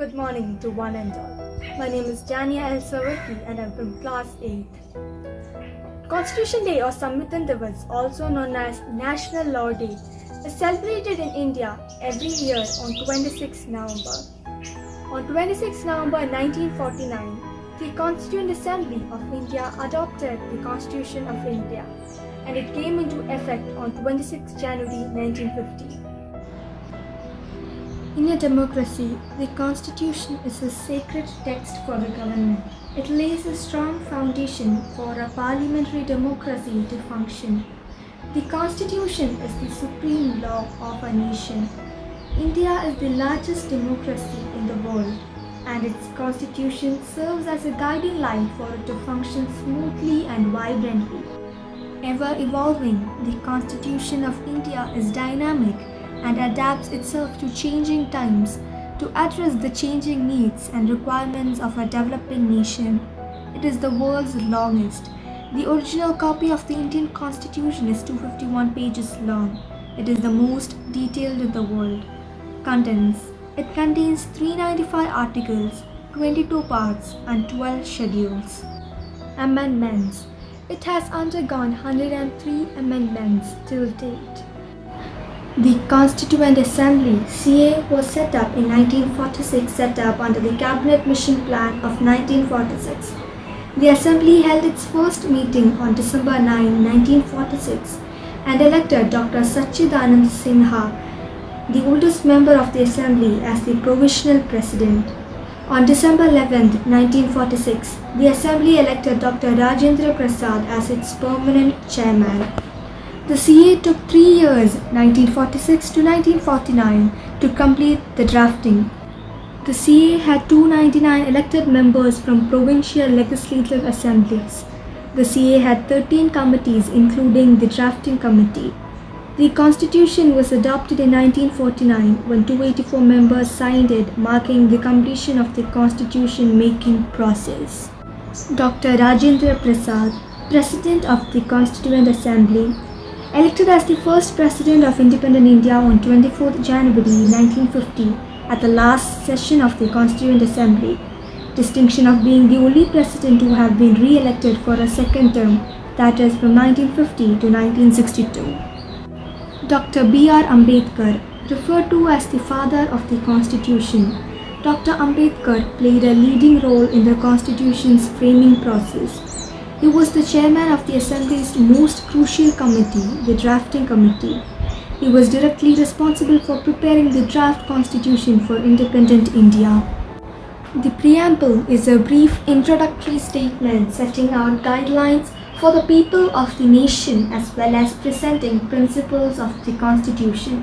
good morning to one and all. My name is Jania El Sawaki and I'm from class 8th. Constitution Day or Samvidan Divas, also known as National Law Day, is celebrated in India every year on 26 November. On 26 November 1949, the Constituent Assembly of India adopted the Constitution of India and it came into effect on 26 January 1950. In a democracy, the Constitution is a sacred text for the government. It lays a strong foundation for a parliamentary democracy to function. The Constitution is the supreme law of a nation. India is the largest democracy in the world, and its Constitution serves as a guiding light for it to function smoothly and vibrantly. Ever evolving, the Constitution of India is dynamic and adapts itself to changing times to address the changing needs and requirements of a developing nation. It is the world's longest. The original copy of the Indian Constitution is 251 pages long. It is the most detailed in the world. Contents. It contains 395 articles, 22 parts and 12 schedules. Amendments. It has undergone 103 amendments till date. The Constituent Assembly (CA) was set up in 1946, set up under the Cabinet Mission Plan of 1946. The Assembly held its first meeting on December 9, 1946 and elected Dr. Sachidanand Sinha, the oldest member of the Assembly, as the Provisional President. On December 11, 1946, the Assembly elected Dr. Rajendra Prasad as its permanent chairman. The CA took 3 years, 1946 to 1949, to complete the drafting. The CA had 299 elected members from provincial legislative assemblies. The CA had 13 committees, including the drafting committee. The Constitution was adopted in 1949 when 284 members signed it, marking the completion of the Constitution-making process. Dr. Rajendra Prasad, President of the Constituent Assembly, elected as the first President of Independent India on 24th January 1950 at the last session of the Constituent Assembly, distinction of being the only President to have been re-elected for a second term, that is from 1950 to 1962. Dr. B.R. Ambedkar, referred to as the father of the Constitution, Dr. Ambedkar played a leading role in the Constitution's framing process. He was the chairman of the Assembly's most crucial committee, the Drafting Committee. He was directly responsible for preparing the draft constitution for independent India. The preamble is a brief introductory statement setting out guidelines for the people of the nation as well as presenting principles of the Constitution.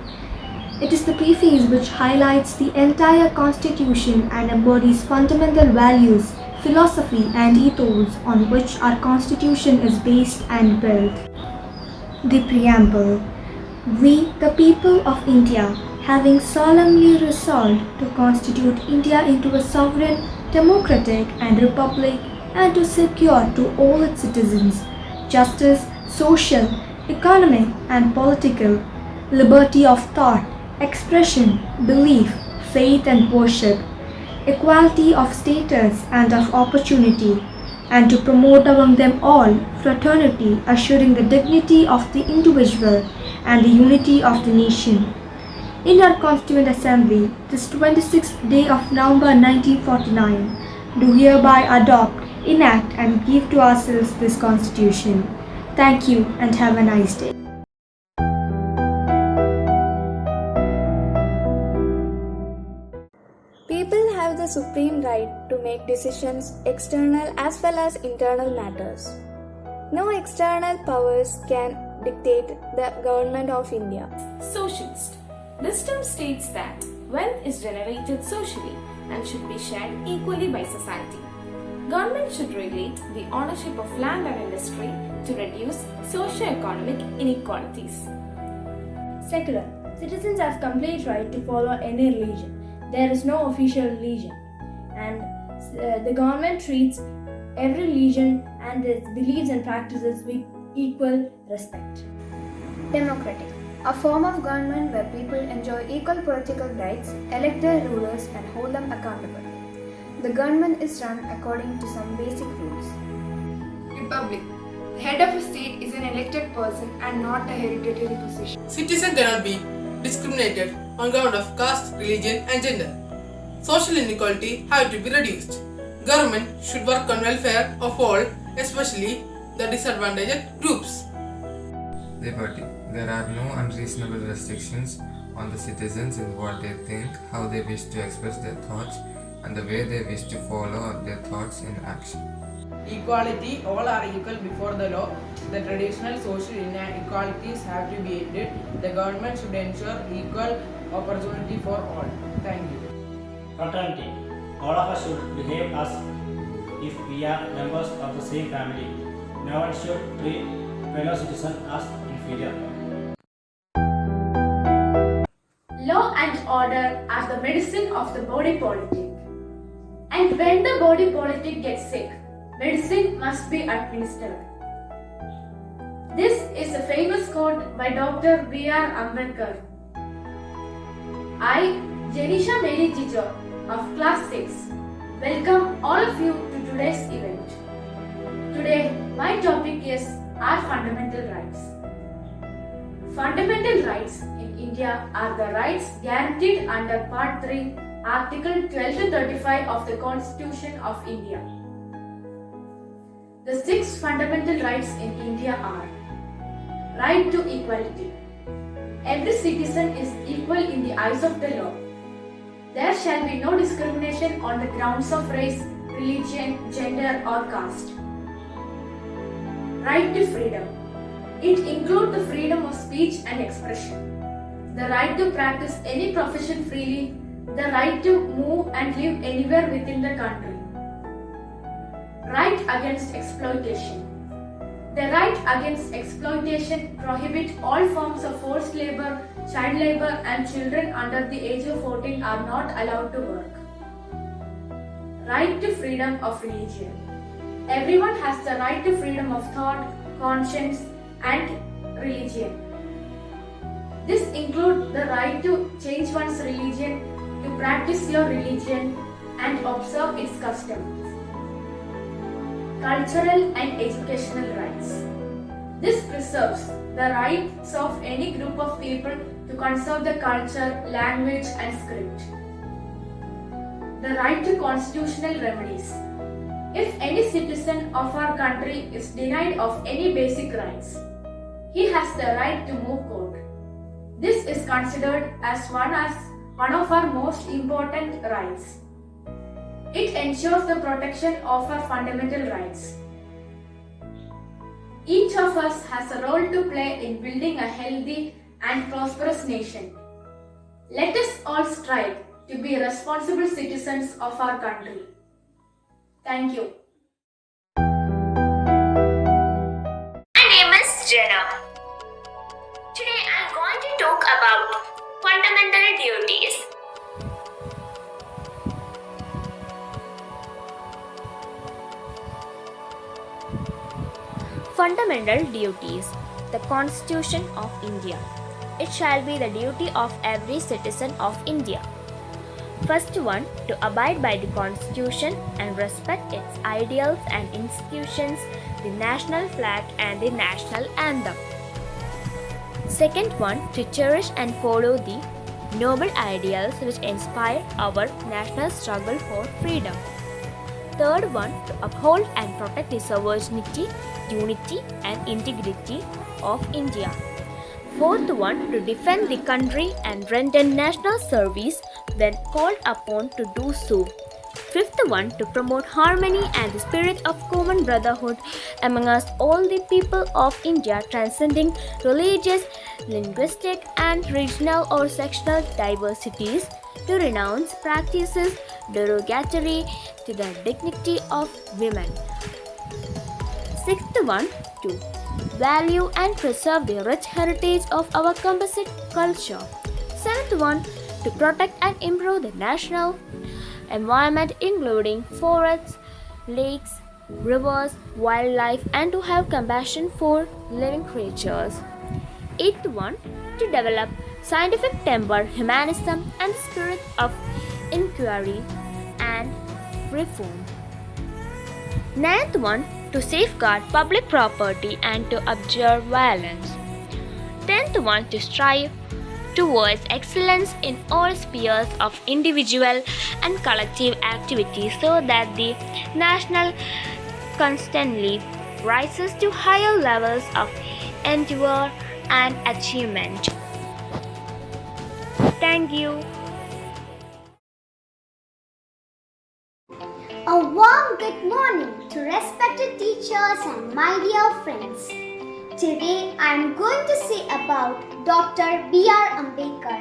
It is the preface which highlights the entire Constitution and embodies fundamental values, philosophy and ethos on which our Constitution is based and built. The preamble. We, the people of India, having solemnly resolved to constitute India into a sovereign, democratic and republic and to secure to all its citizens justice, social, economic and political, liberty of thought, expression, belief, faith and worship, equality of status and of opportunity, and to promote among them all fraternity, assuring the dignity of the individual and the unity of the nation. In our Constituent Assembly, this 26th day of November 1949, do hereby adopt, enact and give to ourselves this Constitution. Thank you and have a nice day. People have the supreme right to make decisions, external as well as internal matters. No external powers can dictate the government of India. Socialist. This term states that wealth is generated socially and should be shared equally by society. Government should regulate the ownership of land and industry to reduce socio-economic inequalities. Secular. Citizens have complete right to follow any religion. There is no official religion, and the government treats every religion and its beliefs and practices with equal respect. Democratic. a form of government where people enjoy equal political rights, elect their rulers, and hold them accountable. The government is run according to some basic rules. Republic. The head of a state is an elected person and not a hereditary position. Citizens cannot be discriminated on ground of caste, religion and gender. Social inequality have to be reduced. Government should work on welfare of all, especially the disadvantaged groups. Liberty. There are no unreasonable restrictions on the citizens in what they think, how they wish to express their thoughts, and the way they wish to follow their thoughts in action. Equality, all are equal before the law. The traditional social inequalities have to be ended. The government should ensure equal opportunity for all. Thank you. Fraternity. All of us should behave as if we are members of the same family. No one should treat fellow citizens as inferior. Law and order are the medicine of the body politic. And when the body politic gets sick, medicine must be administered. This is a famous quote by Dr. B.R. Ambedkar. I, Janisha Mary Jijo of Class 6, welcome all of you to today's event. Today, my topic is our fundamental rights. Fundamental rights in India are the rights guaranteed under Part 3, Article 12 to 35 of the Constitution of India. The 6 fundamental rights in India are: right to equality. Every citizen is equal in the eyes of the law. There shall be no discrimination on the grounds of race, religion, gender or caste. Right to freedom. It includes the freedom of speech and expression, the right to practice any profession freely, the right to move and live anywhere within the country. Right against exploitation. The right against exploitation prohibits all forms of forced labor, child labor and children under the age of 14 are not allowed to work. Right to freedom of religion. Everyone has the right to freedom of thought, conscience and religion. This includes the right to change one's religion, to practice your religion and observe its customs. Cultural and educational rights. This preserves the rights of any group of people to conserve the culture, language and script. The right to constitutional remedies. If any citizen of our country is denied of any basic rights, he has the right to move court. This is considered as one of our most important rights. It ensures the protection of our fundamental rights. Each of us has a role to play in building a healthy and prosperous nation. Let us all strive to be responsible citizens of our country. Thank you. My name is Jenna. Today I am going to talk about fundamental duties. Fundamental duties. The Constitution of India. It shall be the duty of every citizen of India. First one, to abide by the Constitution and respect its ideals and institutions, the national flag and the national anthem. Second one, to cherish and follow the noble ideals which inspire our national struggle for freedom. Third one, to uphold and protect the sovereignty, unity and integrity of India. Fourth one, to defend the country and render national service when called upon to do so. Fifth one, to promote harmony and the spirit of common brotherhood among us all the people of India, transcending religious, linguistic and regional or sectional diversities, to renounce practices derogatory to the dignity of women. Sixth one, to value and preserve the rich heritage of our composite culture. Seventh one, to protect and improve the national environment including forests, lakes, rivers, wildlife and to have compassion for living creatures. Eighth one, to develop scientific temper, humanism, and the spirit of inquiry and reform. Ninth one, to safeguard public property and to observe violence. Tenth one, to strive towards excellence in all spheres of individual and collective activity so that the national constantly rises to higher levels of endeavor and achievement. Thank you. A warm good morning to respected teachers and my dear friends. Today I am going to say about Dr. B.R. Ambedkar.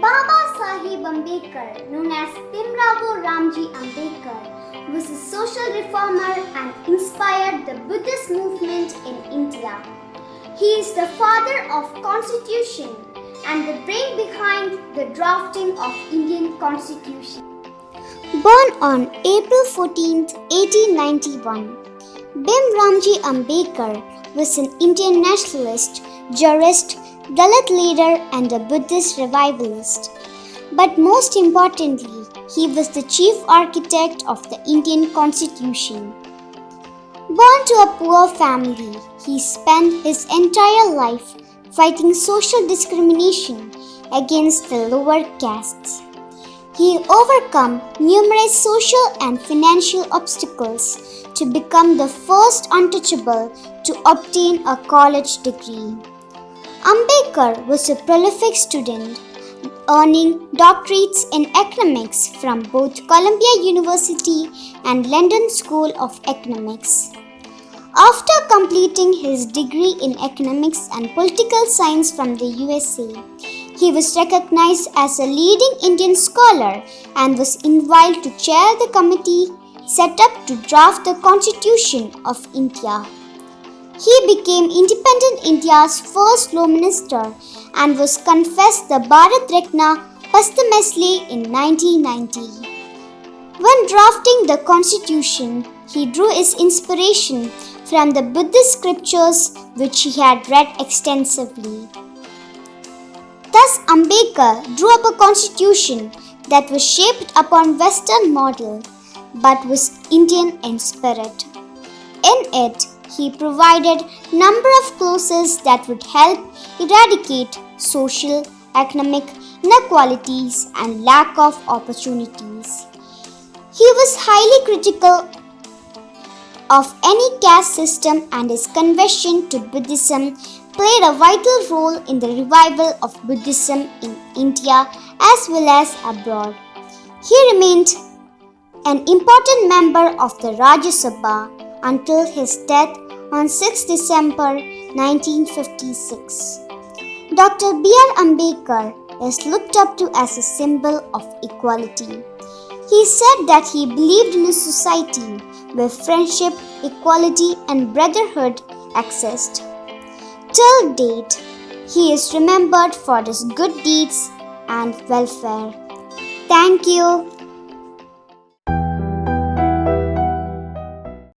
Baba Sahib Ambedkar, known as Bhimrao Ramji Ambedkar, was a social reformer and inspired the Buddhist movement in India. He is the father of Constitution and the brain behind the drafting of Indian Constitution. Born on April 14, 1891, Bhim Ramji Ambedkar was an Indian nationalist, jurist, Dalit leader and a Buddhist revivalist. But most importantly, he was the chief architect of the Indian Constitution. Born to a poor family, he spent his entire life fighting social discrimination against the lower castes. He overcame numerous social and financial obstacles to become the first untouchable to obtain a college degree. Ambedkar was a prolific student, earning doctorates in economics from both Columbia University and London School of Economics. After completing his degree in economics and political science from the USA, he was recognized as a leading Indian scholar and was invited to chair the committee set up to draft the Constitution of India. He became independent India's first Law Minister and was confessed the Bharat Ratna posthumously in 1990. When drafting the Constitution, he drew his inspiration from the Buddhist scriptures which he had read extensively. Thus, Ambedkar drew up a constitution that was shaped upon Western model but was Indian in spirit. In it, he provided number of clauses that would help eradicate social, economic inequalities and lack of opportunities. He was highly critical of any caste system and his conversion to Buddhism played a vital role in the revival of Buddhism in India as well as abroad. He remained an important member of the Rajya Sabha until his death on 6 December 1956. Dr. B.R. Ambedkar is looked up to as a symbol of equality. He said that he believed in a society where friendship, equality and brotherhood exist. Till date, he is remembered for his good deeds and welfare. Thank you.